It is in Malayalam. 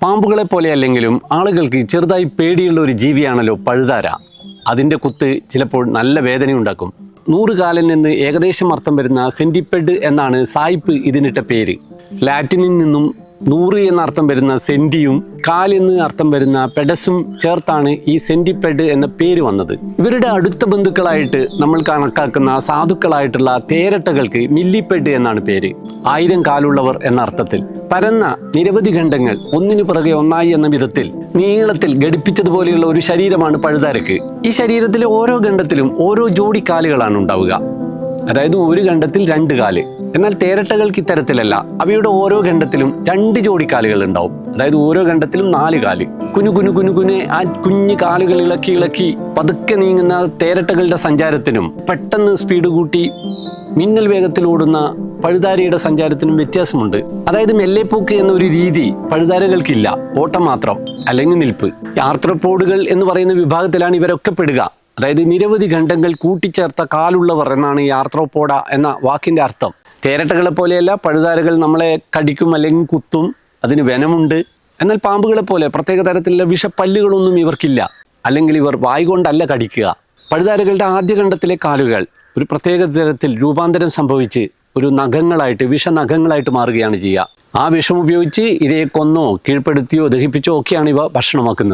പാമ്പുകളെ പോലെയല്ലെങ്കിലും ആളുകൾക്ക് ചെറുതായി പേടിയുള്ള ഒരു ജീവിയാണല്ലോ പഴുതാര. അതിൻ്റെ കുത്ത് ചിലപ്പോൾ നല്ല വേദനയുണ്ടാക്കും. 100 കാലൻ എന്ന് ഏകദേശം അർത്ഥം വരുന്ന സെന്റിപ്പെഡ് എന്നാണ് സായിപ്പ് ഇതിനിട്ട പേര്. ലാറ്റിനിൽ നിന്നും 100 എന്നർത്ഥം വരുന്ന സെന്റിയും കാൽ എന്ന് അർത്ഥം വരുന്ന പെഡസും ചേർത്താണ് ഈ സെന്റിപ്പെഡ് എന്ന പേര് വന്നത്. ഇവരുടെ അടുത്ത ബന്ധുക്കളായിട്ട് നമ്മൾ കണക്കാക്കുന്ന സാധുക്കളായിട്ടുള്ള തേരട്ടകൾക്ക് മില്ലിപ്പെഡ് എന്നാണ് പേര്. 1000 കാലുള്ളവർ എന്ന അർത്ഥത്തിൽ. പരന്ന നിരവധി ഖണ്ഡങ്ങൾ ഒന്നിനു പിറകെ ഒന്നായി എന്ന വിധത്തിൽ നീളത്തിൽ ഘടിപ്പിച്ചതുപോലെയുള്ള ഒരു ശരീരമാണ് പഴുതാരക്ക്. ഈ ശരീരത്തിലെ ഓരോ ഖണ്ഡത്തിലും ഓരോ ജോഡി കാലുകളാണ് ഉണ്ടാവുക. അതായത് ഒരു ഖണ്ഡത്തിൽ 2 കാല്. എന്നാൽ തേരട്ടകൾക്ക് ഇത്തരത്തിലല്ല. അവയുടെ ഓരോ ഖണ്ഡത്തിലും 2 ജോഡി കാലുകൾ ഉണ്ടാവും. അതായത് ഓരോ ഖണ്ഡത്തിലും 4 കാല്. കുനുകുനെ ആ കുഞ്ഞു കാലുകൾ ഇളക്കി പതുക്കെ നീങ്ങുന്ന തേരട്ടകളുടെ സഞ്ചാരത്തിനും പെട്ടെന്ന് സ്പീഡ് കൂട്ടി മിന്നൽ വേഗത്തിൽ ഓടുന്ന പഴുതാരയുടെ സഞ്ചാരത്തിനും വ്യത്യാസമുണ്ട്. അതായത് മെല്ലെപ്പോക്ക് എന്നൊരു രീതി പഴുതാരകൾക്കില്ല. ഓട്ടം മാത്രം, അല്ലെങ്കിൽ നിൽപ്പ്. ആർത്രോപോഡുകൾ എന്ന് പറയുന്ന വിഭാഗത്തിലാണ് ഇവരൊക്കെ പെടുക. അതായത് നിരവധി ഖണ്ഡങ്ങൾ കൂട്ടിച്ചേർത്ത കാലുള്ളവർ എന്നാണ് ഈ ആർത്രോപോഡ എന്ന വാക്കിന്റെ അർത്ഥം. തേരട്ടകളെ പോലെയല്ല പഴുതാരകൾ നമ്മളെ കടിക്കും അല്ലെങ്കിൽ കുത്തും. അതിന് വെനമുണ്ട്. എന്നാൽ പാമ്പുകളെ പോലെ പ്രത്യേക തരത്തിലുള്ള വിഷപ്പല്ലുകളൊന്നും ഇവർക്കില്ല. അല്ലെങ്കിൽ ഇവർ വായ് കൊണ്ടല്ല കടിക്കുക. പഴുതാരകളുടെ ആദ്യ ഖണ്ഡത്തിലെ കാലുകൾ ഒരു പ്രത്യേക തരത്തിൽ രൂപാന്തരം സംഭവിച്ച് ഒരു നഖങ്ങളായിട്ട് വിഷനഖങ്ങളായിട്ട് മാറുകയാണ് ചെയ്യുക. ആ വിഷം ഉപയോഗിച്ച് ഇരയെ കൊന്നോ കീഴ്പ്പെടുത്തിയോ ദഹിപ്പിച്ചോ ഒക്കെയാണ് ഇവ ഭക്ഷണമാക്കുന്നത്.